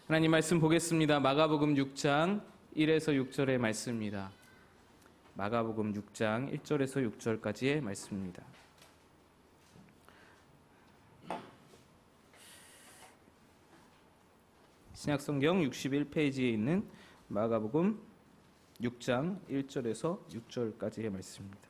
하나님 말씀 보겠습니다. 마가복음 6장 1에서 6절의 말씀입니다. 마가복음 6장 1절에서 6절까지의 말씀입니다. 신약성경 61페이지에 있는 마가복음 6장 1절에서 6절까지의 말씀입니다.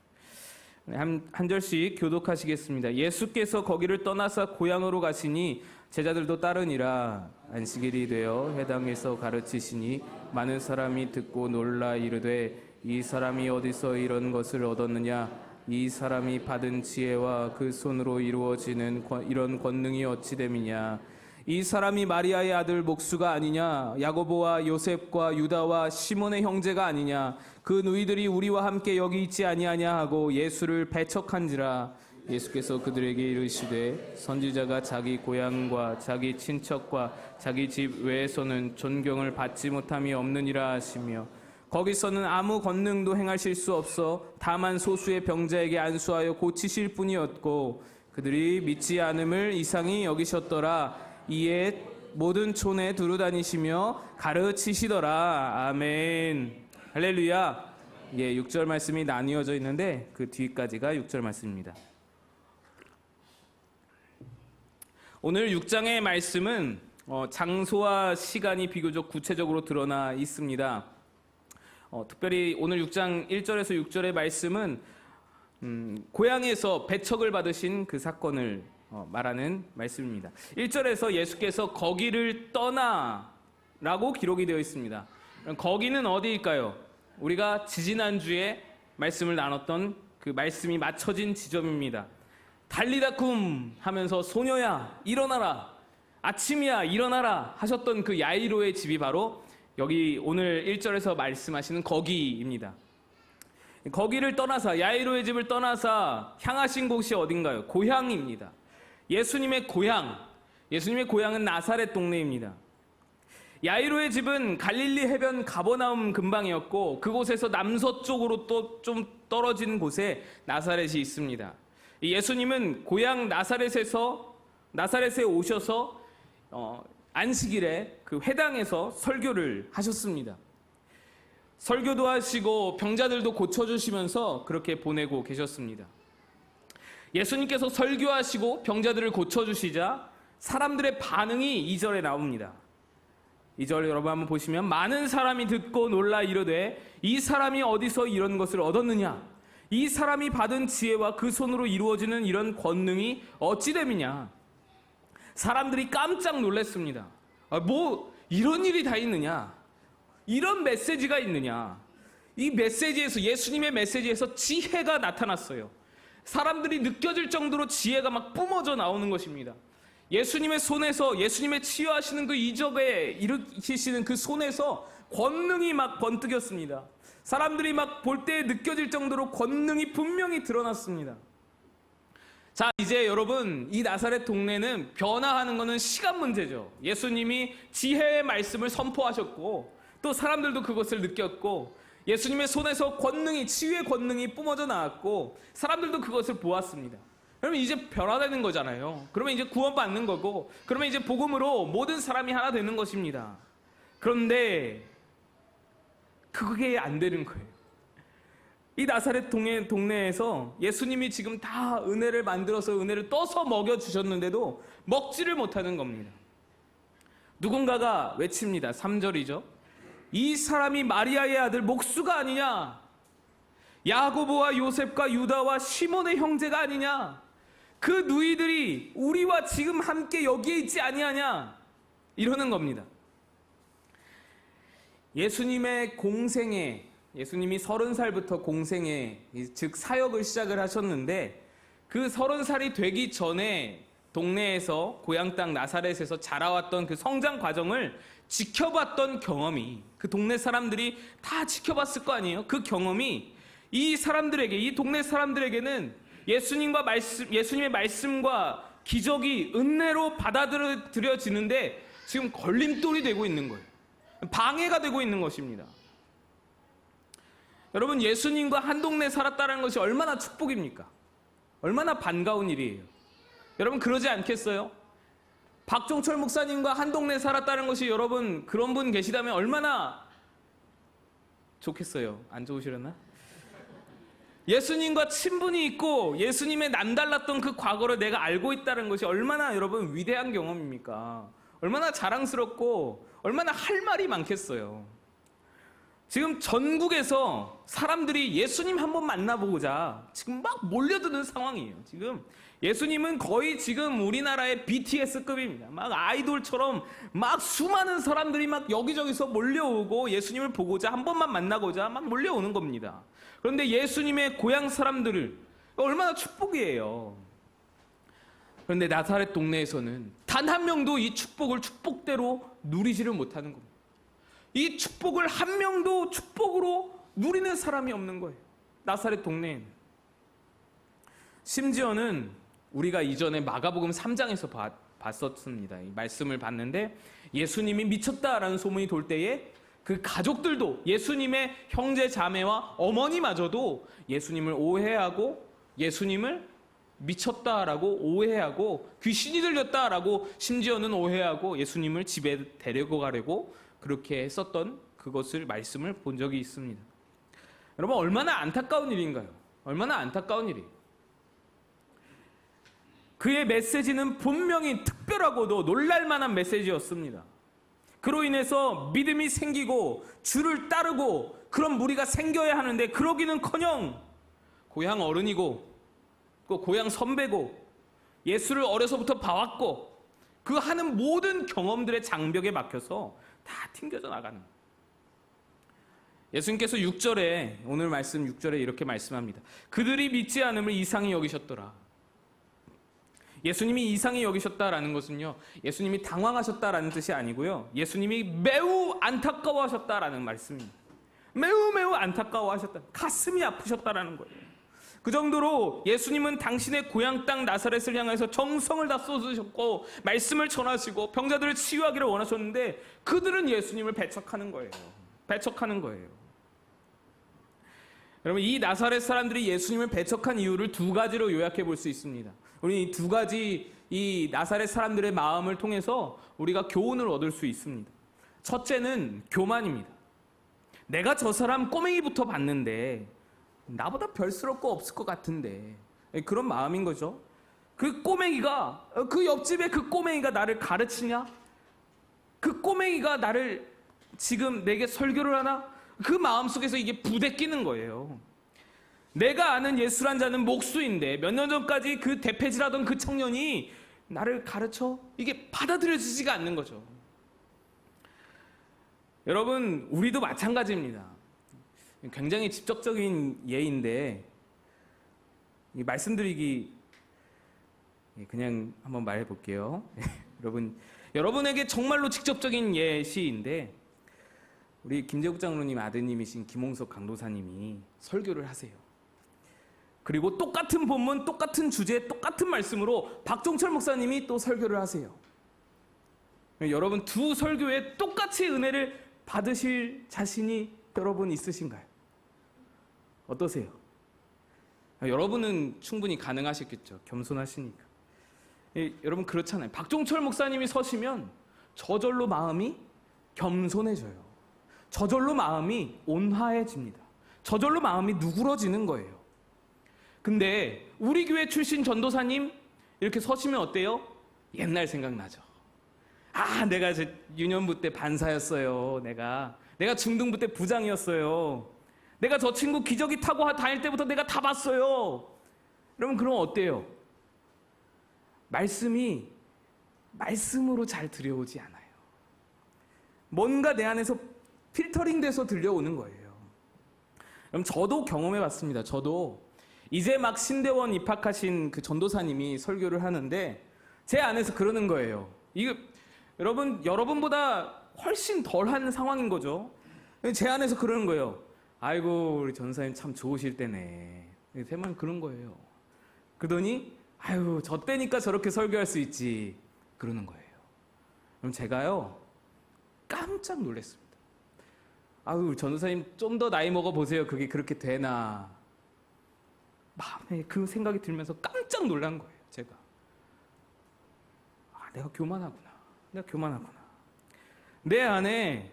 한 절씩 교독하시겠습니다. 예수께서 거기를 떠나사 고향으로 가시니 제자들도 따르니라. 안식일이 되어 회당에서 가르치시니 많은 사람이 듣고 놀라 이르되 이 사람이 어디서 이런 것을 얻었느냐? 이 사람이 받은 지혜와 그 손으로 이루어지는 이런 권능이 어찌 됨이냐? 이 사람이 마리아의 아들 목수가 아니냐? 야고보와 요셉과 유다와 시몬의 형제가 아니냐? 그 누이들이 우리와 함께 여기 있지 아니하냐 하고 예수를 배척한지라. 예수께서 그들에게 이르시되 선지자가 자기 고향과 자기 친척과 자기 집 외에서는 존경을 받지 못함이 없느니라 하시며 거기서는 아무 권능도 행하실 수 없어 다만 소수의 병자에게 안수하여 고치실 뿐이었고 그들이 믿지 않음을 이상히 여기셨더라. 이에 모든 촌에 두루다니시며 가르치시더라. 아멘. 할렐루야. 6절 말씀이 나뉘어져 있는데 그 뒤까지가 6절 말씀입니다. 오늘 6장의 말씀은 장소와 시간이 비교적 구체적으로 드러나 있습니다. 특별히 오늘 6장 1절에서 6절의 말씀은 고향에서 배척을 받으신 그 사건을 말하는 말씀입니다. 1절에서 예수께서 거기를 떠나라고 기록이 되어 있습니다. 거기는 어디일까요? 우리가 지지난주에 말씀을 나눴던 그 말씀이 맞춰진 지점입니다. 달리다쿰 하면서 소녀야 일어나라, 아침이야 일어나라 하셨던 그 야이로의 집이 바로 여기 오늘 1절에서 말씀하시는 거기입니다. 거기를 떠나사, 야이로의 집을 떠나사 향하신 곳이 어딘가요? 고향입니다. 예수님의 고향은 나사렛 동네입니다. 야이로의 집은 갈릴리 해변 가버나움 근방이었고 그곳에서 남서쪽으로 또 좀 떨어진 곳에 나사렛이 있습니다. 예수님은 고향 나사렛에 오셔서 안식일에 그 회당에서 설교를 하셨습니다. 설교도 하시고 병자들도 고쳐주시면서 그렇게 보내고 계셨습니다. 예수님께서 설교하시고 병자들을 고쳐주시자 사람들의 반응이 2절에 나옵니다. 2절 여러분 한번 보시면 많은 사람이 듣고 놀라 이르되 이 사람이 어디서 이런 것을 얻었느냐? 이 사람이 받은 지혜와 그 손으로 이루어지는 이런 권능이 어찌 됨이냐? 사람들이 깜짝 놀랐습니다. 뭐 이런 일이 다 있느냐? 이런 메시지가 있느냐? 이 메시지에서, 예수님의 메시지에서 지혜가 나타났어요. 사람들이 느껴질 정도로 지혜가 막 뿜어져 나오는 것입니다. 예수님의 손에서, 예수님의 치유하시는 그 이적에 일으키시는 그 손에서 권능이 막 번뜩였습니다. 사람들이 막 볼 때 느껴질 정도로 권능이 분명히 드러났습니다. 자, 이제 여러분, 이 나사렛 동네는 변화하는 것은 시간 문제죠. 예수님이 지혜의 말씀을 선포하셨고 또 사람들도 그것을 느꼈고 예수님의 손에서 권능이, 치유의 권능이 뿜어져 나왔고 사람들도 그것을 보았습니다. 그러면 이제 변화되는 거잖아요. 그러면 이제 구원받는 거고 그러면 이제 복음으로 모든 사람이 하나 되는 것입니다. 그런데 그게 안 되는 거예요. 이 나사렛 동네에서 예수님이 지금 다 은혜를 만들어서 은혜를 떠서 먹여주셨는데도 먹지를 못하는 겁니다. 누군가가 외칩니다. 3절이죠. 이 사람이 마리아의 아들 목수가 아니냐? 야고보와 요셉과 유다와 시몬의 형제가 아니냐? 그 누이들이 우리와 지금 함께 여기에 있지 아니하냐? 이러는 겁니다. 예수님의 공생애, 예수님이 30살부터 공생애, 즉 사역을 시작을 하셨는데 그 30살이 되기 전에 동네에서 고향 땅 나사렛에서 자라왔던 그 성장 과정을 지켜봤던 경험이, 그 동네 사람들이 다 지켜봤을 거 아니에요? 그 경험이 이 사람들에게, 이 동네 사람들에게는 예수님의 말씀과 기적이 은혜로 받아들여지는데 지금 걸림돌이 되고 있는 거예요. 방해가 되고 있는 것입니다. 여러분, 예수님과 한 동네에 살았다는 것이 얼마나 축복입니까? 얼마나 반가운 일이에요. 여러분 그러지 않겠어요? 박종철 목사님과 한 동네 살았다는 것이 여러분 그런 분 계시다면 얼마나 좋겠어요. 안 좋으시려나? 예수님과 친분이 있고 예수님의 남달랐던 그 과거를 내가 알고 있다는 것이 얼마나 여러분 위대한 경험입니까? 얼마나 자랑스럽고 얼마나 할 말이 많겠어요. 지금 전국에서 사람들이 예수님 한번 만나보고자 지금 막 몰려드는 상황이에요. 지금 예수님은 거의 지금 우리나라의 BTS급입니다. 막 아이돌처럼 막 수많은 사람들이 막 여기저기서 몰려오고 예수님을 보고자 한 번만 만나고자 막 몰려오는 겁니다. 그런데 예수님의 고향 사람들을 얼마나 축복이에요. 그런데 나사렛 동네에서는 단 한 명도 이 축복을 축복대로 누리지를 못하는 겁니다. 이 축복을 한 명도 축복으로 누리는 사람이 없는 거예요. 나사렛 동네에는. 심지어는 우리가 이전에 마가복음 3장에서 봤었습니다. 이 말씀을 봤는데 예수님이 미쳤다라는 소문이 돌 때에 그 가족들도 예수님의 형제 자매와 어머니마저도 예수님을 오해하고 예수님을 미쳤다라고 오해하고 귀신이 들렸다라고 심지어는 오해하고 예수님을 집에 데리고 가려고 그렇게 했었던 그것을 말씀을 본 적이 있습니다. 여러분 얼마나 안타까운 일인가요? 얼마나 안타까운 일이에요. 그의 메시지는 분명히 특별하고도 놀랄만한 메시지였습니다. 그로 인해서 믿음이 생기고 주를 따르고 그런 무리가 생겨야 하는데 그러기는커녕 고향 어른이고 또 고향 선배고 예수를 어려서부터 봐왔고 그 하는 모든 경험들의 장벽에 막혀서 다 튕겨져 나가는 거예요. 예수님께서 6절에 오늘 말씀 6절에 이렇게 말씀합니다. 그들이 믿지 않음을 이상히 여기셨더라. 예수님이 이상히 여기셨다라는 것은요, 예수님이 당황하셨다라는 뜻이 아니고요, 예수님이 매우 안타까워하셨다라는 말씀입니다. 매우 안타까워하셨다. 가슴이 아프셨다라는 거예요. 그 정도로 예수님은 당신의 고향 땅 나사렛을 향해서 정성을 다 쏟으셨고 말씀을 전하시고 병자들을 치유하기를 원하셨는데 그들은 예수님을 배척하는 거예요. 배척하는 거예요. 여러분 이 나사렛 사람들이 예수님을 배척한 이유를 두 가지로 요약해 볼 수 있습니다. 우리 두 가지 이 나사렛 사람들의 마음을 통해서 우리가 교훈을 얻을 수 있습니다. 첫째는 교만입니다. 내가 저 사람 꼬맹이부터 봤는데 나보다 별스러울 거 없을 것 같은데 그런 마음인 거죠. 그 꼬맹이가 그 옆집에 그 꼬맹이가 나를 가르치냐? 그 꼬맹이가 나를 지금 내게 설교를 하나? 그 마음속에서 이게 부대끼는 거예요. 내가 아는 예수란 자는 목수인데 몇 년 전까지 그 대패질하던 그 청년이 나를 가르쳐? 이게 받아들여지지가 않는 거죠. 여러분 우리도 마찬가지입니다. 굉장히 직접적인 예인데 말씀드리기 그냥 한번 말해 볼게요. 여러분에게 정말로 직접적인 예시인데 우리 김재국 장로님 아드님이신 김홍석 강도사님이 설교를 하세요. 그리고 똑같은 본문, 똑같은 주제, 똑같은 말씀으로 박종철 목사님이 또 설교를 하세요. 여러분 두 설교에 똑같이 은혜를 받으실 자신이 여러분 있으신가요? 어떠세요? 여러분은 충분히 가능하시겠죠. 겸손하시니까. 여러분 그렇잖아요. 박종철 목사님이 서시면 저절로 마음이 겸손해져요. 저절로 마음이 온화해집니다. 저절로 마음이 누그러지는 거예요. 근데 우리 교회 출신 전도사님 이렇게 서시면 어때요? 옛날 생각나죠. 아, 내가 유년부 때 반사였어요. 내가 중등부 때 부장이었어요. 내가 저 친구 기저귀 타고 다닐 때부터 내가 다 봤어요. 여러분 그럼 어때요? 말씀이 말씀으로 잘 들려오지 않아요. 뭔가 내 안에서 필터링 돼서 들려오는 거예요. 그럼 저도 경험해 봤습니다. 저도 이제 막 신대원 입학하신 그 전도사님이 설교를 하는데 제 안에서 그러는 거예요. 이거 여러분보다 훨씬 덜한 상황인 거죠. 제 안에서 그러는 거예요. 아이고 우리 전도사님 참 좋으실 때네. 제만 그런 거예요. 그러더니 아유 저 때니까 저렇게 설교할 수 있지 그러는 거예요. 그럼 제가요 깜짝 놀랐습니다. 아유 전도사님 좀 더 나이 먹어 보세요. 그게 그렇게 되나. 마음에 그 생각이 들면서 깜짝 놀란 거예요. 제가 내가 교만하구나. 내가 교만하구나. 내 안에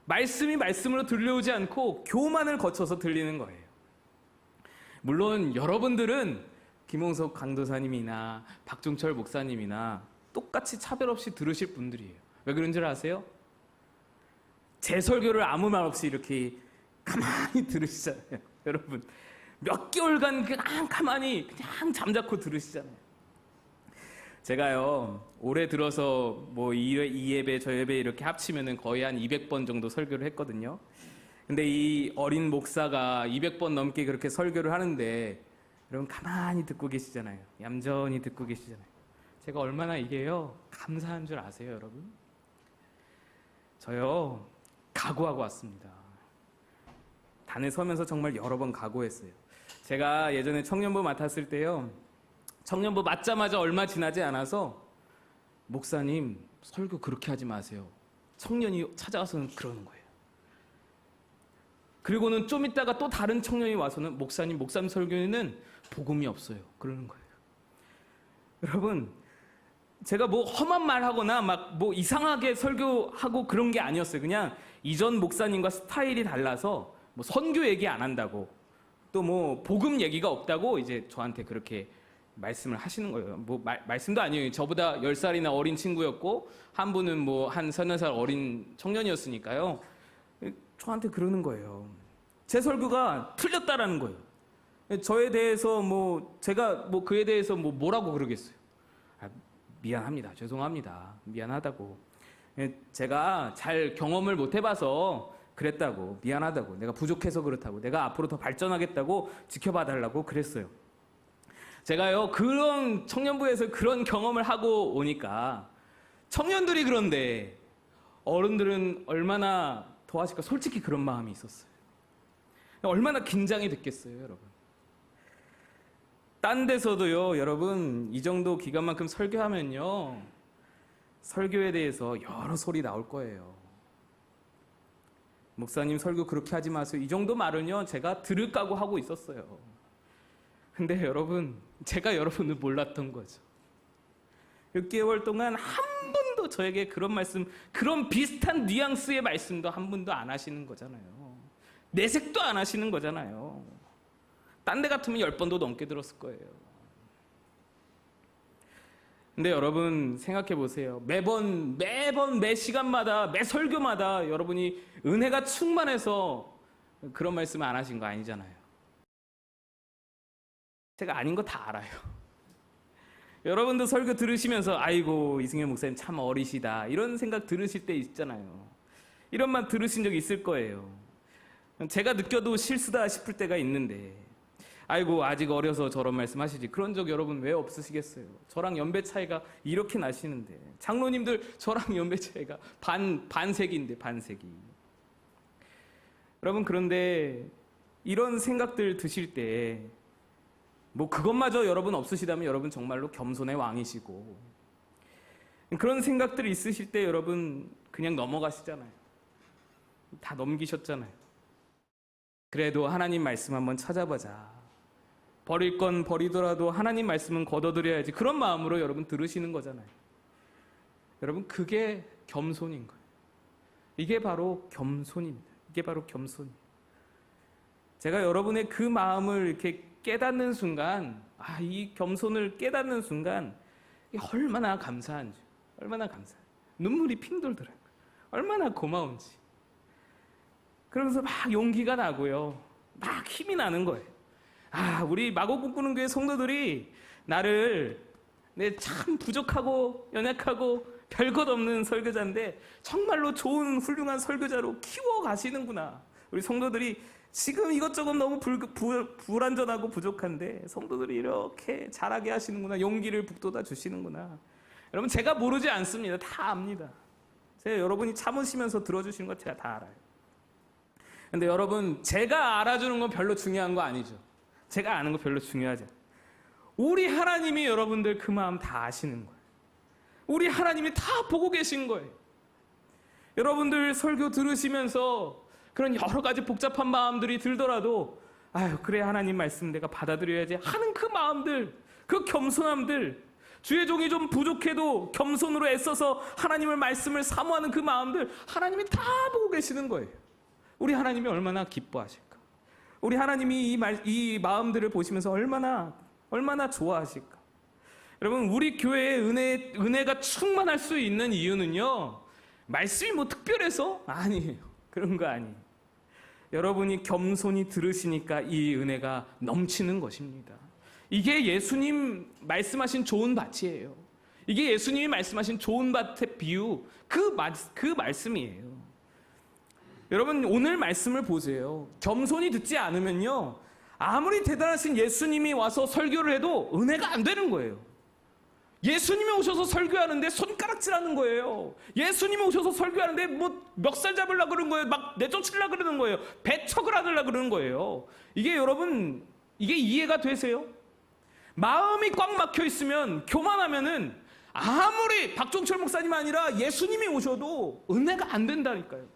말씀이 말씀으로 들려오지 않고 교만을 거쳐서 들리는 거예요. 물론 여러분들은 김홍석 강도사님이나 박종철 목사님이나 똑같이 차별 없이 들으실 분들이에요. 왜 그런 줄 아세요? 제 설교를 아무 말 없이 이렇게 가만히 들으시잖아요. 여러분 몇 개월간 그냥 가만히 그냥 잠자코 들으시잖아요. 제가요 올해 들어서 뭐 이 예배 저 예배 이렇게 합치면은 거의 한 200번 정도 설교를 했거든요. 근데 이 어린 목사가 200번 넘게 그렇게 설교를 하는데 여러분 가만히 듣고 계시잖아요. 얌전히 듣고 계시잖아요. 제가 얼마나 이게요 감사한 줄 아세요, 여러분? 저요 각오하고 왔습니다. 단에 서면서 정말 여러 번 각오했어요. 제가 예전에 청년부 맡았을 때요, 청년부 맡자마자 얼마 지나지 않아서 목사님 설교 그렇게 하지 마세요. 청년이 찾아와서는 그러는 거예요. 그리고는 좀 있다가 또 다른 청년이 와서는 목사님 설교에는 복음이 없어요. 그러는 거예요. 여러분 제가 뭐 험한 말 하거나 막 뭐 이상하게 설교하고 그런 게 아니었어요. 그냥 이전 목사님과 스타일이 달라서 뭐 선교 얘기 안 한다고 또 뭐 복음 얘기가 없다고 이제 저한테 그렇게 말씀을 하시는 거예요. 뭐 말씀도 아니에요. 저보다 10살이나 어린 친구였고 한 분은 뭐 한 3-4살 어린 청년이었으니까요. 저한테 그러는 거예요. 제 설교가 틀렸다라는 거예요. 저에 대해서 뭐 제가 뭐 그에 대해서 뭐라고 그러겠어요. 미안합니다. 죄송합니다. 미안하다고. 제가 잘 경험을 못 해봐서 그랬다고. 미안하다고. 내가 부족해서 그렇다고. 내가 앞으로 더 발전하겠다고 지켜봐 달라고 그랬어요. 제가요 그런 청년부에서 그런 경험을 하고 오니까 청년들이 그런데 어른들은 얼마나 도와줄까? 솔직히 그런 마음이 있었어요. 얼마나 긴장이 됐겠어요, 여러분. 딴 데서도요, 여러분 이 정도 기간만큼 설교하면요 설교에 대해서 여러 소리 나올 거예요. 목사님 설교 그렇게 하지 마세요. 이 정도 말은요 제가 들을 각오 하고 있었어요. 근데 여러분 제가 여러분을 몰랐던 거죠. 6개월 동안 한 분도 저에게 그런 말씀, 그런 비슷한 뉘앙스의 말씀도 한 분도 안 하시는 거잖아요. 내색도 안 하시는 거잖아요. 딴 데 같으면 10번도 넘게 들었을 거예요. 근데 여러분 생각해 보세요. 매번 매 시간마다 매 설교마다 여러분이 은혜가 충만해서 그런 말씀 안 하신 거 아니잖아요. 제가 아닌 거 다 알아요. 여러분도 설교 들으시면서 아이고 이승현 목사님 참 어리시다 이런 생각 들으실 때 있잖아요. 이런 말 들으신 적 있을 거예요. 제가 느껴도 실수다 싶을 때가 있는데 아이고 아직 어려서 저런 말씀하시지. 그런 적 여러분 왜 없으시겠어요? 저랑 연배 차이가 이렇게 나시는데 장로님들 저랑 연배 차이가 반세기인데 반세기. 여러분 그런데 이런 생각들 드실 때 뭐 그것마저 여러분 없으시다면 여러분 정말로 겸손의 왕이시고 그런 생각들이 있으실 때 여러분 그냥 넘어가시잖아요. 다 넘기셨잖아요. 그래도 하나님 말씀 한번 찾아보자. 버릴 건 버리더라도 하나님 말씀은 걷어들여야지. 그런 마음으로 여러분 들으시는 거잖아요. 여러분 그게 겸손인 거예요. 이게 바로 겸손입니다. 이게 바로 겸손이에요. 제가 여러분의 그 마음을 이렇게 깨닫는 순간, 이 겸손을 깨닫는 순간 얼마나 감사한지, 얼마나 감사한지. 눈물이 핑 돌더라고요. 얼마나 고마운지. 그러면서 막 용기가 나고요. 막 힘이 나는 거예요. 우리 마곡 꿈꾸는 교회 성도들이 나를 참 부족하고 연약하고 별것 없는 설교자인데 정말로 좋은 훌륭한 설교자로 키워가시는구나. 우리 성도들이 지금 이것저것 너무 불완전하고 부족한데 성도들이 이렇게 잘하게 하시는구나. 용기를 북돋아 주시는구나. 여러분 제가 모르지 않습니다. 다 압니다. 제가 여러분이 참으시면서 들어주시는 거 제가 다 알아요. 근데 여러분 제가 알아주는 건 별로 중요한 거 아니죠. 제가 아는 거 별로 중요하지 않아요. 우리 하나님이 여러분들 그 마음 다 아시는 거예요. 우리 하나님이 다 보고 계신 거예요. 여러분들 설교 들으시면서 그런 여러 가지 복잡한 마음들이 들더라도 그래 하나님 말씀 내가 받아들여야지 하는 그 마음들, 그 겸손함들 주의 종이 좀 부족해도 겸손으로 애써서 하나님의 말씀을 사모하는 그 마음들 하나님이 다 보고 계시는 거예요. 우리 하나님이 얼마나 기뻐하실까? 우리 하나님이 이 마음들을 보시면서 얼마나 좋아하실까? 여러분, 우리 교회의 은혜가 충만할 수 있는 이유는요, 말씀이 뭐 특별해서? 아니에요. 그런 거 아니에요. 여러분이 겸손히 들으시니까 이 은혜가 넘치는 것입니다. 이게 예수님 말씀하신 좋은 밭이에요. 이게 예수님이 말씀하신 좋은 밭의 비유, 그 말씀이에요. 여러분, 오늘 말씀을 보세요. 겸손히 듣지 않으면요, 아무리 대단하신 예수님이 와서 설교를 해도 은혜가 안 되는 거예요. 예수님이 오셔서 설교하는데 손가락질하는 거예요. 예수님이 오셔서 설교하는데 뭐 멱살 잡으려고 그러는 거예요. 막 내쫓으려고 그러는 거예요. 배척을 하려고 그러는 거예요. 이게 여러분, 이게 이해가 되세요? 마음이 꽉 막혀 있으면, 교만하면은 아무리 박종철 목사님 아니라 예수님이 오셔도 은혜가 안 된다니까요.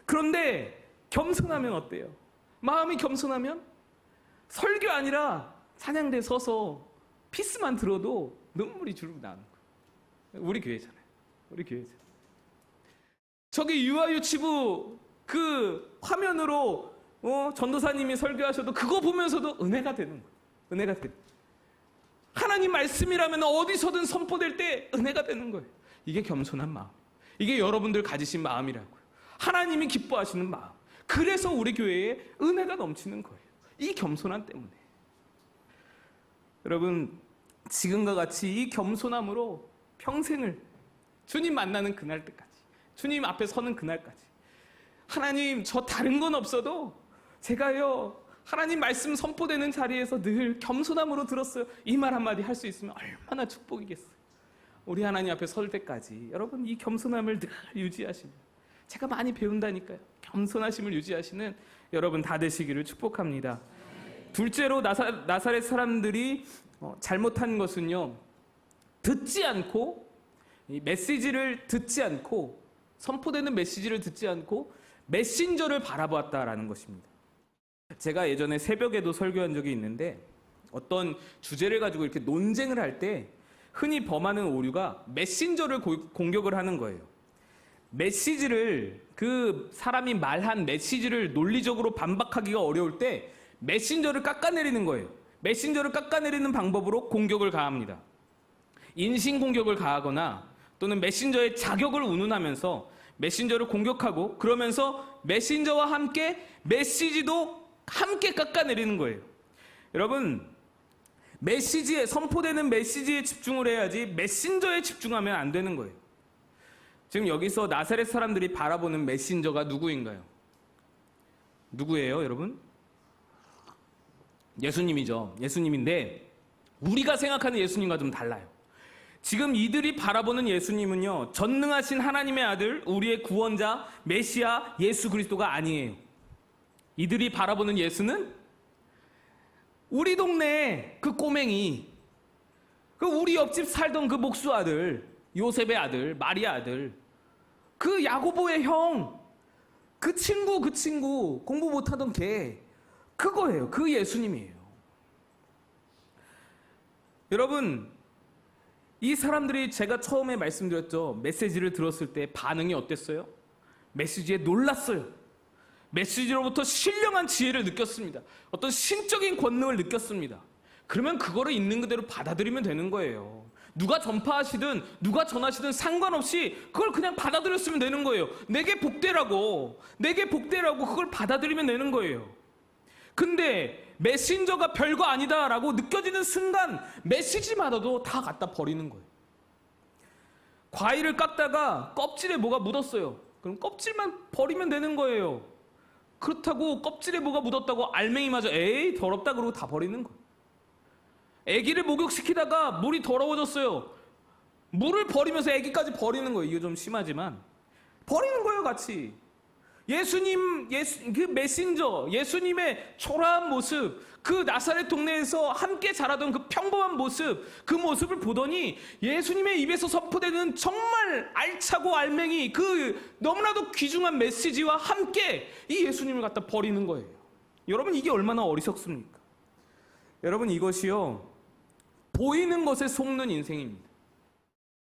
그런데 겸손하면 어때요? 마음이 겸손하면 설교 아니라 찬양대 서서 피스만 들어도 눈물이 주르륵 나는 거예요. 우리 교회잖아요. 우리 교회잖아요. 저기 유아유치부 그 화면으로 전도사님이 설교하셔도 그거 보면서도 은혜가 되는 거예요. 은혜가 되는 거예요. 하나님 말씀이라면 어디서든 선포될 때 은혜가 되는 거예요. 이게 겸손한 마음. 이게 여러분들 가지신 마음이라고요. 하나님이 기뻐하시는 마음. 그래서 우리 교회에 은혜가 넘치는 거예요. 이 겸손함 때문에. 여러분, 지금과 같이 이 겸손함으로 평생을 주님 만나는 그날 때까지, 주님 앞에 서는 그날까지, 하나님, 저 다른 건 없어도 제가요, 하나님 말씀 선포되는 자리에서 늘 겸손함으로 들었어요. 이 말 한마디 할 수 있으면 얼마나 축복이겠어요. 우리 하나님 앞에 설 때까지 여러분, 이 겸손함을 늘 유지하시면, 제가 많이 배운다니까요. 겸손하심을 유지하시는 여러분 다 되시기를 축복합니다. 둘째로 나사렛 사람들이 잘못한 것은요, 듣지 않고, 이 메시지를 듣지 않고, 선포되는 메시지를 듣지 않고 메신저를 바라보았다라는 것입니다. 제가 예전에 새벽에도 설교한 적이 있는데, 어떤 주제를 가지고 이렇게 논쟁을 할 때 흔히 범하는 오류가 메신저를 공격을 하는 거예요. 메시지를, 그 사람이 말한 메시지를 논리적으로 반박하기가 어려울 때 메신저를 깎아내리는 거예요. 메신저를 깎아내리는 방법으로 공격을 가합니다. 인신공격을 가하거나 또는 메신저의 자격을 운운하면서 메신저를 공격하고, 그러면서 메신저와 함께 메시지도 함께 깎아내리는 거예요. 여러분, 메시지에, 선포되는 메시지에 집중을 해야지 메신저에 집중하면 안 되는 거예요. 지금 여기서 나사렛 사람들이 바라보는 메신저가 누구인가요? 누구예요, 여러분? 예수님이죠. 예수님인데 우리가 생각하는 예수님과 좀 달라요. 지금 이들이 바라보는 예수님은요, 전능하신 하나님의 아들, 우리의 구원자, 메시아 예수 그리스도가 아니에요. 이들이 바라보는 예수는 우리 동네 그 꼬맹이, 그 우리 옆집 살던 그 목수 아들, 요셉의 아들, 마리아 아들, 그 야고보의 형, 그 친구 공부 못하던 걔, 그거예요. 그 예수님이에요. 여러분, 이 사람들이, 제가 처음에 말씀드렸죠, 메시지를 들었을 때 반응이 어땠어요? 메시지에 놀랐어요. 메시지로부터 신령한 지혜를 느꼈습니다. 어떤 신적인 권능을 느꼈습니다. 그러면 그거를 있는 그대로 받아들이면 되는 거예요. 누가 전파하시든 누가 전하시든 상관없이 그걸 그냥 받아들였으면 되는 거예요. 내게 복되라고 그걸 받아들이면 되는 거예요. 근데 메신저가 별거 아니다라고 느껴지는 순간 메시지마다도 다 갖다 버리는 거예요. 과일을 깎다가 껍질에 뭐가 묻었어요. 그럼 껍질만 버리면 되는 거예요. 그렇다고 껍질에 뭐가 묻었다고 알맹이마저 에이 더럽다 그러고 다 버리는 거예요. 아기를 목욕시키다가 물이 더러워졌어요. 물을 버리면서 아기까지 버리는 거예요. 이거 좀 심하지만 버리는 거예요, 같이. 그 메신저, 예수님의 초라한 모습, 그 나사렛 동네에서 함께 자라던 그 평범한 모습, 그 모습을 보더니 예수님의 입에서 선포되는 정말 알차고 알맹이, 그 너무나도 귀중한 메시지와 함께 이 예수님을 갖다 버리는 거예요. 여러분, 이게 얼마나 어리석습니까? 여러분, 이것이요, 보이는 것에 속는 인생입니다.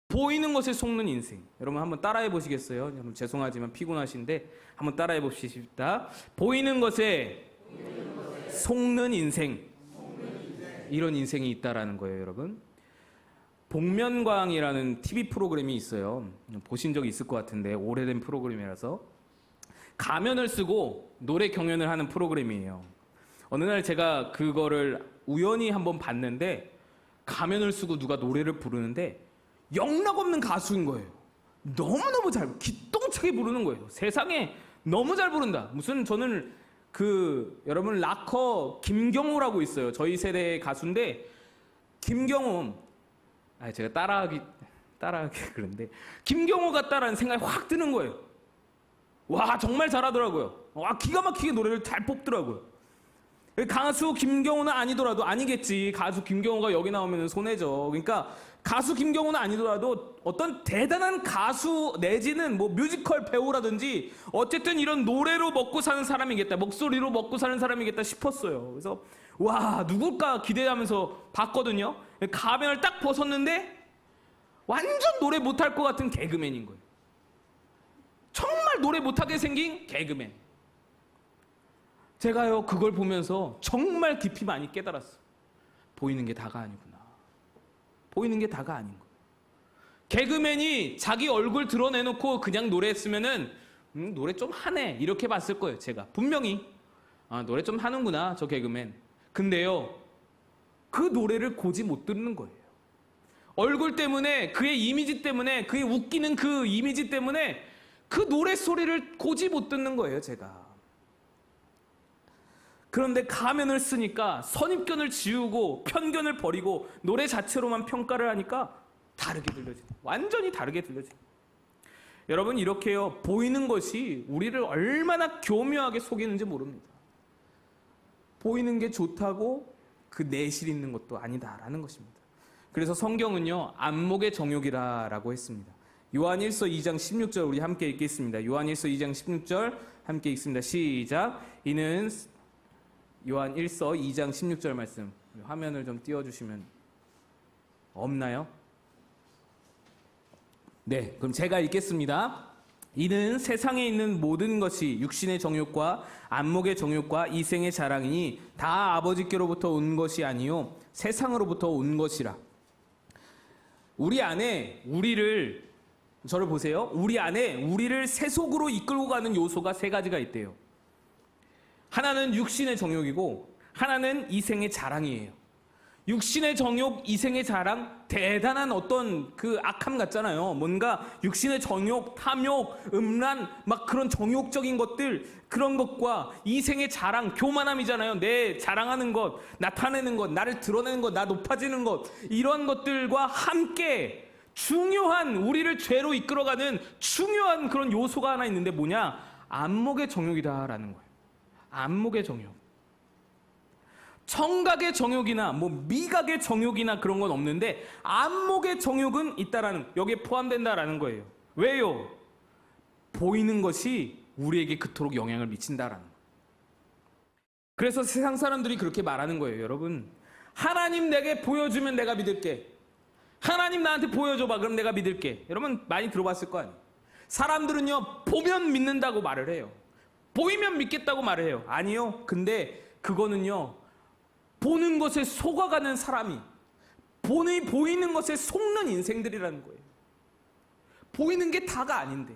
보이는 것에 속는 인생. 여러분 한번 따라해 보시겠어요? 여러분 죄송하지만 피곤하신데 한번 따라해 봅시다. 보이는 것에 속는 인생. 이런 인생이 있다라는 거예요, 여러분. 복면가왕이라는 TV 프로그램이 있어요. 보신 적 있을 것 같은데 오래된 프로그램이라서 가면을 쓰고 노래 경연을 하는 프로그램이에요. 어느 날 제가 그거를 우연히 한번 봤는데 가면을 쓰고 누가 노래를 부르는데 영락없는 가수인 거예요. 너무너무 잘 기똥차게 부르는 거예요. 세상에 너무 잘 부른다. 무슨 저는 여러분 락커 김경호라고 있어요. 저희 세대의 가수인데 김경호 제가 따라하기 그런데 김경호 같다라는 생각이 확 드는 거예요. 와 정말 잘하더라고요. 와 기가 막히게 노래를 잘 뽑더라고요. 가수 김경호는 아니더라도 아니겠지. 가수 김경호가 여기 나오면 손해죠. 그러니까 가수 김경호는 아니더라도 어떤 대단한 가수 내지는 뭐 뮤지컬 배우라든지 어쨌든 이런 노래로 먹고 사는 사람이겠다. 목소리로 먹고 사는 사람이겠다 싶었어요. 그래서 와 누굴까 기대하면서 봤거든요. 가면을 딱 벗었는데 완전 노래 못할 것 같은 개그맨인 거예요. 정말 노래 못하게 생긴 개그맨. 제가요 그걸 보면서 정말 깊이 많이 깨달았어요. 보이는 게 다가 아니구나. 보이는 게 다가 아닌 거예요. 개그맨이 자기 얼굴 드러내놓고 그냥 노래했으면은 노래 좀 하네 이렇게 봤을 거예요. 제가 분명히 노래 좀 하는구나 저 개그맨. 근데요 그 노래를 고지 못 듣는 거예요. 얼굴 때문에 그의 이미지 때문에 그의 웃기는 그 이미지 때문에 그 노래 소리를 고지 못 듣는 거예요. 제가. 그런데 가면을 쓰니까 선입견을 지우고 편견을 버리고 노래 자체로만 평가를 하니까 다르게 들려지죠. 완전히 다르게 들려지죠. 여러분 이렇게요 보이는 것이 우리를 얼마나 교묘하게 속이는지 모릅니다. 보이는 게 좋다고 그 내실 있는 것도 아니다라는 것입니다. 그래서 성경은요 안목의 정욕이라고 했습니다. 요한 1서 2장 16절 우리 함께 읽겠습니다. 요한 1서 2장 16절 함께 읽습니다. 시작. 이는 요한 1서 2장 16절 말씀 화면을 좀 띄워주시면 없나요? 네, 그럼 제가 읽겠습니다. 이는 세상에 있는 모든 것이 육신의 정욕과 안목의 정욕과 이생의 자랑이니 다 아버지께로부터 온 것이 아니요 세상으로부터 온 것이라. 우리 안에 저를 보세요. 우리 안에 우리를 세속으로 이끌고 가는 요소가 세 가지가 있대요. 하나는 육신의 정욕이고 하나는 이생의 자랑이에요. 육신의 정욕, 이생의 자랑, 대단한 어떤 그 악함 같잖아요. 뭔가 육신의 정욕, 탐욕, 음란, 막 그런 정욕적인 것들, 그런 것과 이생의 자랑, 교만함이잖아요. 내 자랑하는 것, 나타내는 것, 나를 드러내는 것, 나 높아지는 것, 이런 것들과 함께 중요한, 우리를 죄로 이끌어가는 중요한 그런 요소가 하나 있는데 뭐냐? 안목의 정욕이다라는 거예요. 안목의 정욕. 청각의 정욕이나 뭐 미각의 정욕이나 그런 건 없는데 안목의 정욕은 있다라는, 여기에 포함된다라는 거예요. 왜요? 보이는 것이 우리에게 그토록 영향을 미친다라는 거예요. 그래서 세상 사람들이 그렇게 말하는 거예요. 여러분, 하나님 내게 보여주면 내가 믿을게. 하나님 나한테 보여줘봐 그럼 내가 믿을게. 여러분 많이 들어봤을 거 아니에요. 사람들은요 보면 믿는다고 말을 해요. 보이면 믿겠다고 말을 해요. 아니요. 근데 그거는요 보는 것에 속아가는 사람이 보이는 것에 속는 인생들이라는 거예요. 보이는 게 다가 아닌데,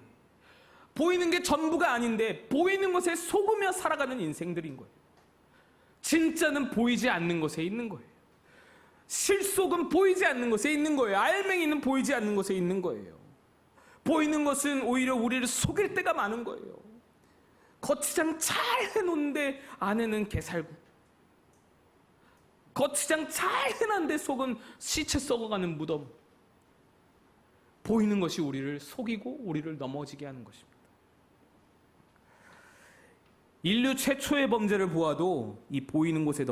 보이는 게 전부가 아닌데 보이는 것에 속으며 살아가는 인생들인 거예요. 진짜는 보이지 않는 것에 있는 거예요. 실속은 보이지 않는 것에 있는 거예요. 알맹이는 보이지 않는 것에 있는 거예요. 보이는 것은 오히려 우리를 속일 때가 많은 거예요. 거치장 잘 해놓는데 안에는 개살구, 거치장 잘 해놨는데 속은 시체 썩어가는 무덤. 보이는 것이 우리를 속이고 우리를 넘어지게 하는 것입니다. 인류 최초의 범죄를 보아도 이 보이는 곳에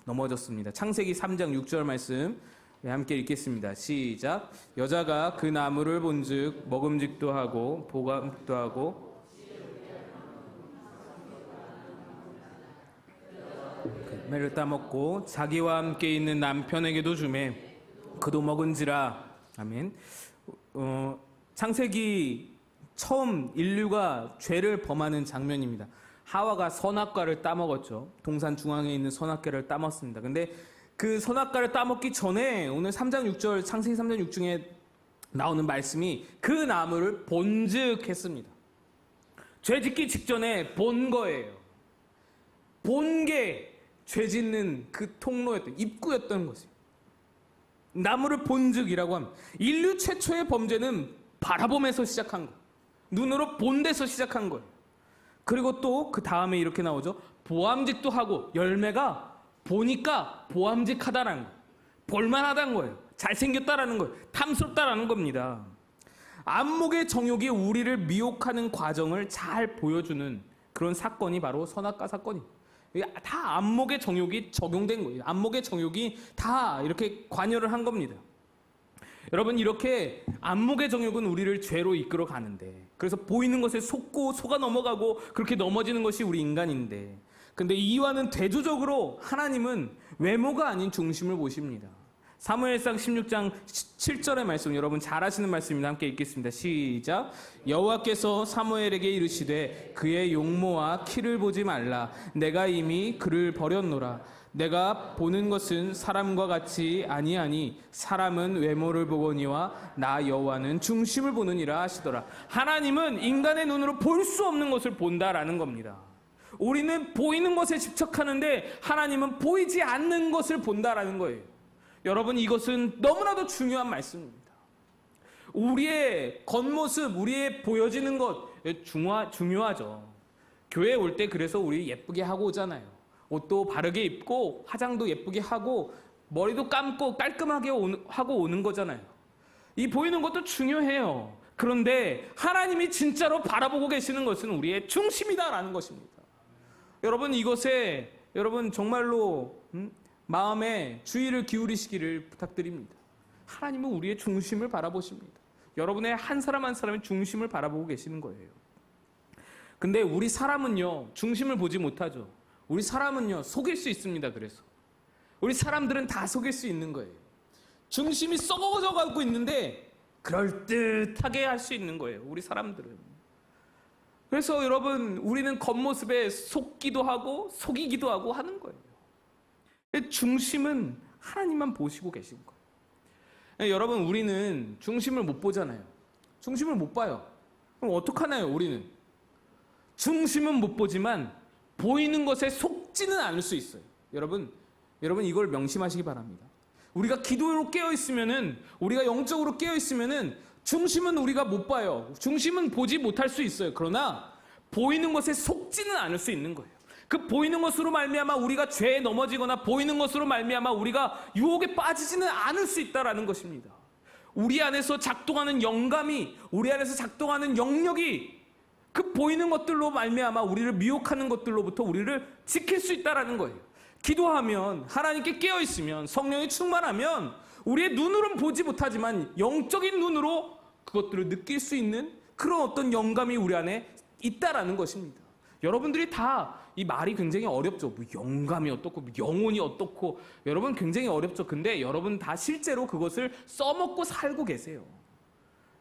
넘어졌습니다. 창세기 3장 6절 말씀 함께 읽겠습니다. 시작. 여자가 그 나무를 본즉 먹음직도 하고 보감도 하고 매를 따먹고 자기와 함께 있는 남편에게도 주매 그도 먹은지라. 아멘. 창세기 처음 인류가 죄를 범하는 장면입니다. 하와가 선악과를 따먹었죠. 동산 중앙에 있는 선악과를 따먹습니다. 근데 그 선악과를 따먹기 전에 오늘 3장 6절 창세기 3장 6중에 나오는 말씀이 그 나무를 본즉 했습니다. 죄 짓기 직전에 본 거예요. 본 게 죄 짓는 그 통로였던, 입구였던 것이에요. 나무를 본즉이라고 합니다. 인류 최초의 범죄는 바라봄에서 시작한 거예요. 눈으로 본 데서 시작한 거예요. 그리고 또 그 다음에 이렇게 나오죠. 보암직도 하고, 열매가 보니까 보암직하다라는 거예요. 볼만하다는 거예요. 잘생겼다라는 거예요. 탐스럽다라는 겁니다. 안목의 정욕이 우리를 미혹하는 과정을 잘 보여주는 그런 사건이 바로 선악과 사건입니다. 다 안목의 정욕이 적용된 거예요. 안목의 정욕이 다 이렇게 관여를 한 겁니다. 여러분, 이렇게 안목의 정욕은 우리를 죄로 이끌어 가는데, 그래서 보이는 것에 속아 넘어가고 그렇게 넘어지는 것이 우리 인간인데, 근데 이와는 대조적으로 하나님은 외모가 아닌 중심을 보십니다. 사무엘상 16장 7절의 말씀, 여러분 잘 아시는 말씀입니다. 함께 읽겠습니다. 시작. 여호와께서 사무엘에게 이르시되 그의 용모와 키를 보지 말라. 내가 이미 그를 버렸노라. 내가 보는 것은 사람과 같이 아니하니 사람은 외모를 보거니와 나 여호와는 중심을 보느니라 하시더라. 하나님은 인간의 눈으로 볼 수 없는 것을 본다라는 겁니다. 우리는 보이는 것에 집착하는데 하나님은 보이지 않는 것을 본다라는 거예요. 여러분, 이것은 너무나도 중요한 말씀입니다. 우리의 겉모습, 우리의 보여지는 것 중요하죠. 교회에 올 때 그래서 우리 예쁘게 하고 오잖아요. 옷도 바르게 입고 화장도 예쁘게 하고 머리도 감고 깔끔하게 하고 오는 거잖아요. 이 보이는 것도 중요해요. 그런데 하나님이 진짜로 바라보고 계시는 것은 우리의 중심이다라는 것입니다. 여러분, 이것에 여러분 정말로 마음에 주의를 기울이시기를 부탁드립니다. 하나님은 우리의 중심을 바라보십니다. 여러분의 한 사람 한 사람의 중심을 바라보고 계시는 거예요. 근데 우리 사람은요, 중심을 보지 못하죠. 우리 사람은요, 속일 수 있습니다. 그래서 우리 사람들은 다 속일 수 있는 거예요. 중심이 썩어져 가고 있는데 그럴듯하게 할 수 있는 거예요. 우리 사람들은. 그래서 여러분, 우리는 겉모습에 속기도 하고 속이기도 하고 하는 거예요. 중심은 하나님만 보시고 계신 거예요. 여러분, 우리는 중심을 못 보잖아요. 중심을 못 봐요. 그럼 어떡하나요, 우리는? 중심은 못 보지만 보이는 것에 속지는 않을 수 있어요. 여러분 이걸 명심하시기 바랍니다. 우리가 기도로 깨어있으면은, 우리가 영적으로 깨어있으면은 중심은 우리가 못 봐요. 중심은 보지 못할 수 있어요. 그러나 보이는 것에 속지는 않을 수 있는 거예요. 그 보이는 것으로 말미암아 우리가 죄에 넘어지거나 보이는 것으로 말미암아 우리가 유혹에 빠지지는 않을 수 있다라는 것입니다. 우리 안에서 작동하는 영감이, 우리 안에서 작동하는 영역이 그 보이는 것들로 말미암아 우리를 미혹하는 것들로부터 우리를 지킬 수 있다라는 거예요. 기도하면, 하나님께 깨어있으면, 성령이 충만하면 우리의 눈으로는 보지 못하지만 영적인 눈으로 그것들을 느낄 수 있는 그런 어떤 영감이 우리 안에 있다라는 것입니다. 여러분들이 다 이 말이 굉장히 어렵죠. 뭐 영감이 어떻고, 뭐 영혼이 어떻고, 여러분 굉장히 어렵죠. 근데 여러분 다 실제로 그것을 써먹고 살고 계세요.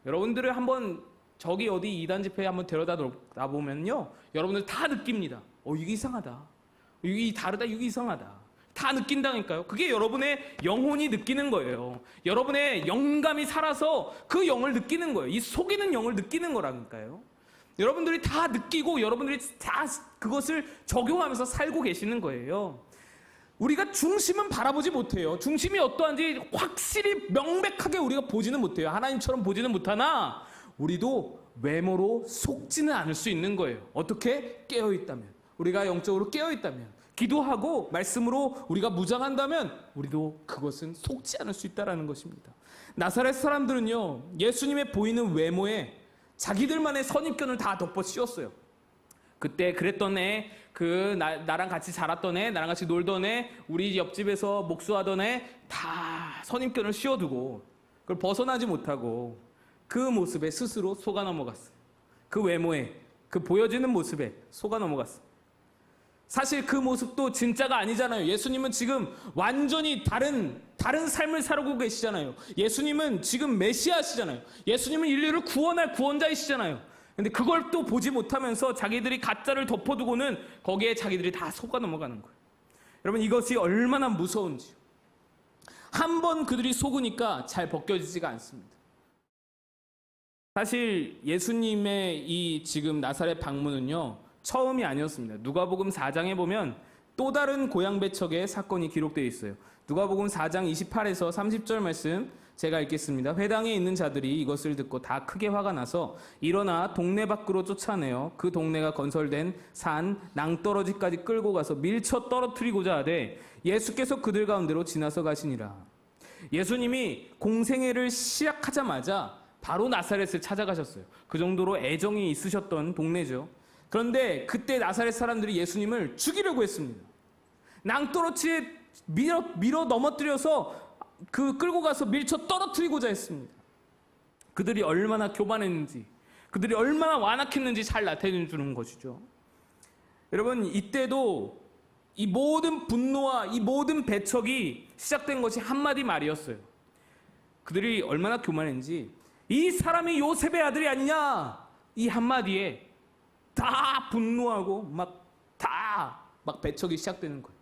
여러분들을 한번 저기 어디 이단 집회에 한번 데려다 놔보면요, 여러분들 다 느낍니다. 이게 이상하다. 이게 다르다. 이게 이상하다. 다 느낀다니까요. 그게 여러분의 영혼이 느끼는 거예요. 여러분의 영감이 살아서 그 영을 느끼는 거예요. 이 속이는 영을 느끼는 거라니까요. 여러분들이 다 느끼고 여러분들이 다 그것을 적용하면서 살고 계시는 거예요. 우리가 중심은 바라보지 못해요. 중심이 어떠한지 확실히 명백하게 우리가 보지는 못해요. 하나님처럼 보지는 못하나 우리도 외모로 속지는 않을 수 있는 거예요. 어떻게? 깨어있다면, 우리가 영적으로 깨어있다면, 기도하고 말씀으로 우리가 무장한다면 우리도 그것은 속지 않을 수 있다는 것입니다. 나사렛 사람들은요, 예수님의 보이는 외모에 자기들만의 선입견을 다 덮어 씌웠어요. 그때 그랬던 애, 나랑 같이 자랐던 애, 나랑 같이 놀던 애, 우리 옆집에서 목수하던 애, 다 선입견을 씌워두고 그걸 벗어나지 못하고 그 모습에 스스로 속아 넘어갔어요. 그 외모에, 그 보여지는 모습에 속아 넘어갔어요. 사실 그 모습도 진짜가 아니잖아요. 예수님은 지금 완전히 다른 삶을 살고 계시잖아요. 예수님은 지금 메시아시잖아요. 예수님은 인류를 구원할 구원자이시잖아요. 근데 그걸 또 보지 못하면서 자기들이 가짜를 덮어두고는 거기에 자기들이 다 속아 넘어가는 거예요. 여러분, 이것이 얼마나 무서운지요. 한 번 그들이 속으니까 잘 벗겨지지가 않습니다. 사실 예수님의 이 지금 나사렛 방문은요, 처음이 아니었습니다. 누가복음 4장에 보면 또 다른 고향 배척의 사건이 기록되어 있어요. 누가복음 4장 28에서 30절 말씀 제가 읽겠습니다. 회당에 있는 자들이 이것을 듣고 다 크게 화가 나서 일어나 동네 밖으로 쫓아내어 그 동네가 건설된 산 낭떠러지까지 끌고 가서 밀쳐 떨어뜨리고자 하되 예수께서 그들 가운데로 지나서 가시니라. 예수님이 공생애를 시작하자마자 바로 나사렛을 찾아가셨어요. 그 정도로 애정이 있으셨던 동네죠. 그런데 그때 나사렛 사람들이 예수님을 죽이려고 했습니다. 낭떠러지에 밀어 넘어뜨려서 끌고 가서 밀쳐 떨어뜨리고자 했습니다. 그들이 얼마나 교만했는지, 그들이 얼마나 완악했는지 잘 나타내 주는 것이죠. 여러분, 이때도 이 모든 분노와 이 모든 배척이 시작된 것이 한마디 말이었어요. 그들이 얼마나 교만했는지, 이 사람이 요셉의 아들이 아니냐, 이 한마디에 다 분노하고 막 배척이 시작되는 거예요.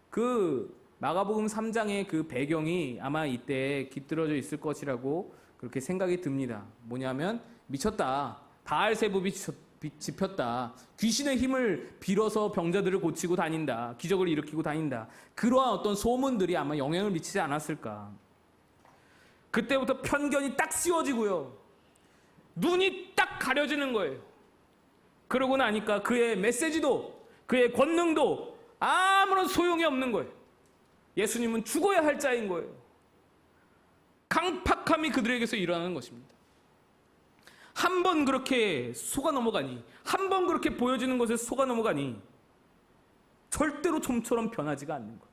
그 마가복음 3장의 그 배경이 아마 이때 깃들어져 있을 것이라고 그렇게 생각이 듭니다. 뭐냐면, 미쳤다, 바알세붑이 집혔다, 귀신의 힘을 빌어서 병자들을 고치고 다닌다, 기적을 일으키고 다닌다, 그러한 어떤 소문들이 아마 영향을 미치지 않았을까. 그때부터 편견이 딱 씌워지고요, 눈이 딱 가려지는 거예요. 그러고 나니까 그의 메시지도, 그의 권능도 아무런 소용이 없는 거예요. 예수님은 죽어야 할 자인 거예요. 강팍함이 그들에게서 일어나는 것입니다. 한 번 그렇게 속아 넘어가니, 한 번 그렇게 보여지는 것에 속아 넘어가니 절대로 좀처럼 변하지가 않는 거예요.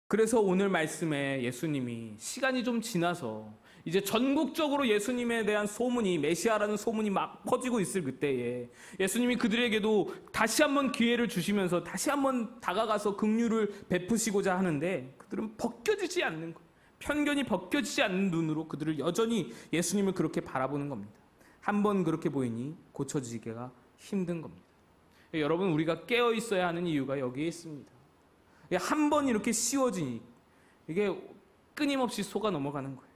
그래서 오늘 말씀에 예수님이 시간이 좀 지나서 이제 전국적으로 예수님에 대한 소문이, 메시아라는 소문이 막 퍼지고 있을 그때에 예수님이 그들에게도 다시 한번 기회를 주시면서 다시 한번 다가가서 긍휼을 베푸시고자 하는데 그들은 벗겨지지 않는 거예요. 편견이 벗겨지지 않는 눈으로 그들을 여전히 예수님을 그렇게 바라보는 겁니다. 한 번 그렇게 보이니 고쳐지기가 힘든 겁니다. 여러분, 우리가 깨어 있어야 하는 이유가 여기에 있습니다. 한 번 이렇게 씌워지니 이게 끊임없이 속아 넘어가는 거예요.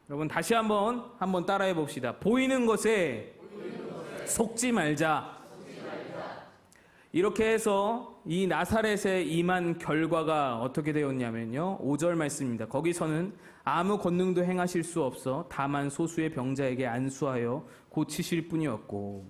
여러분, 다시 한번 따라해 봅시다. 보이는 것에 속지 말자. 이렇게 해서 이 나사렛에 임한 결과가 어떻게 되었냐면요, 5절 말씀입니다. 거기서는 아무 권능도 행하실 수 없어 다만 소수의 병자에게 안수하여 고치실 뿐이었고,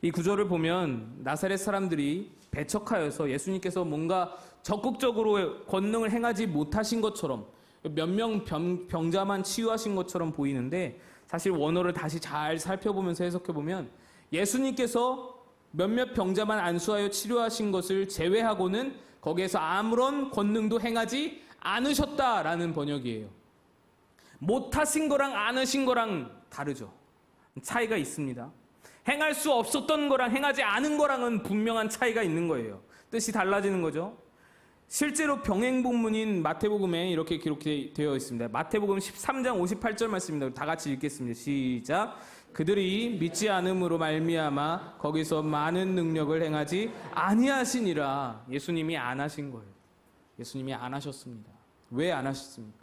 이 구절을 보면 나사렛 사람들이 배척하여서 예수님께서 뭔가 적극적으로 권능을 행하지 못하신 것처럼, 몇 명 병자만 치유하신 것처럼 보이는데, 사실 원어를 다시 잘 살펴보면서 해석해보면 예수님께서 몇몇 병자만 안수하여 치료하신 것을 제외하고는 거기에서 아무런 권능도 행하지 않으셨다라는 번역이에요. 못하신 거랑 안 하신 거랑 다르죠. 차이가 있습니다. 행할 수 없었던 거랑 행하지 않은 거랑은 분명한 차이가 있는 거예요. 뜻이 달라지는 거죠. 실제로 병행본문인 마태복음에 이렇게 기록되어 있습니다. 마태복음 13장 58절 말씀입니다. 다 같이 읽겠습니다. 시작. 그들이 믿지 않음으로 말미암아 거기서 많은 능력을 행하지 아니하시니라. 예수님이 안 하신 거예요. 예수님이 안 하셨습니다. 왜 안 하셨습니까?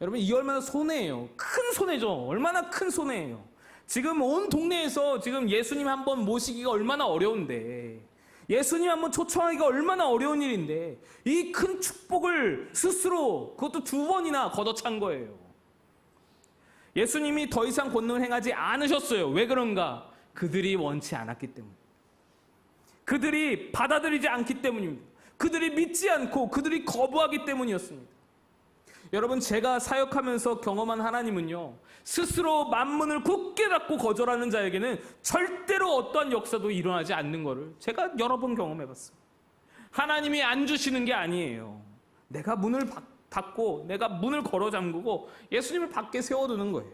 여러분, 이 얼마나 손해예요. 큰 손해죠. 얼마나 큰 손해예요. 지금 온 동네에서 지금 예수님 한번 모시기가 얼마나 어려운데, 예수님 한번 초청하기가 얼마나 어려운 일인데, 이 큰 축복을 스스로 그것도 2번이나 걷어찬 거예요. 예수님이 더 이상 권능을 행하지 않으셨어요. 왜 그런가? 그들이 원치 않았기 때문에, 그들이 받아들이지 않기 때문입니다. 그들이 믿지 않고 그들이 거부하기 때문이었습니다. 여러분, 제가 사역하면서 경험한 하나님은요, 스스로 만문을 굳게 닫고 거절하는 자에게는 절대로 어떠한 역사도 일어나지 않는 것을 제가 여러 번 경험해봤습니다. 하나님이 안 주시는 게 아니에요. 내가 문을 닫고 내가 문을 걸어 잠그고 예수님을 밖에 세워두는 거예요.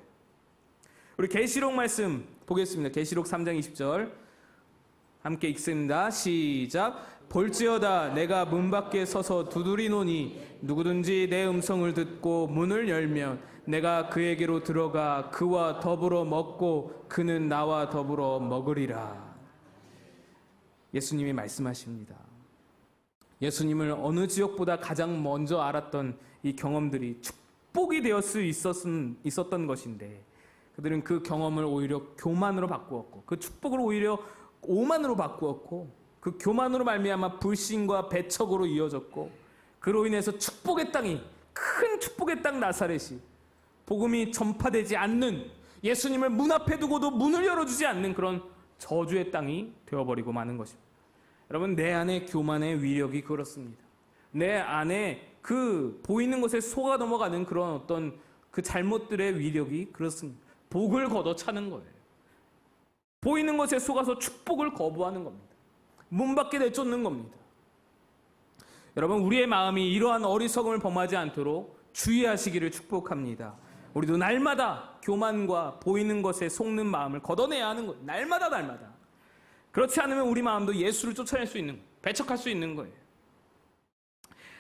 우리 계시록 말씀 보겠습니다. 계시록 3장 20절 함께 읽습니다. 시작. 볼지어다 내가 문 밖에 서서 두드리노니 누구든지 내 음성을 듣고 문을 열면 내가 그에게로 들어가 그와 더불어 먹고 그는 나와 더불어 먹으리라. 예수님이 말씀하십니다. 예수님을 어느 지역보다 가장 먼저 알았던 이 경험들이 축복이 되어 수 있었던 것인데 그들은 그 경험을 오히려 교만으로 바꾸었고 그 축복을 오히려 오만으로 바꾸었고 그 교만으로 말미암아 불신과 배척으로 이어졌고 그로 인해서 축복의 땅이 큰 축복의 땅 나사렛이 복음이 전파되지 않는 예수님을 문 앞에 두고도 문을 열어주지 않는 그런 저주의 땅이 되어버리고 마는 것입니다. 여러분 내 안에 교만의 위력이 그렇습니다. 내 안에 그 보이는 것에 속아 넘어가는 그런 어떤 그 잘못들의 위력이 그렇습니다. 복을 걷어차는 거예요. 보이는 것에 속아서 축복을 거부하는 겁니다. 문 밖에 내쫓는 겁니다. 여러분 우리의 마음이 이러한 어리석음을 범하지 않도록 주의하시기를 축복합니다. 우리도 날마다 교만과 보이는 것에 속는 마음을 걷어내야 하는 거예요. 날마다. 그렇지 않으면 우리 마음도 예수를 쫓아낼 수 있는 거예요. 배척할 수 있는 거예요.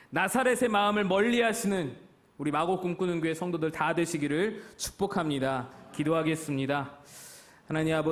나사렛의 마음을 멀리하시는 우리 마곡 꿈꾸는 교회 성도들 다 되시기를 축복합니다. 기도하겠습니다. 하나님 아버지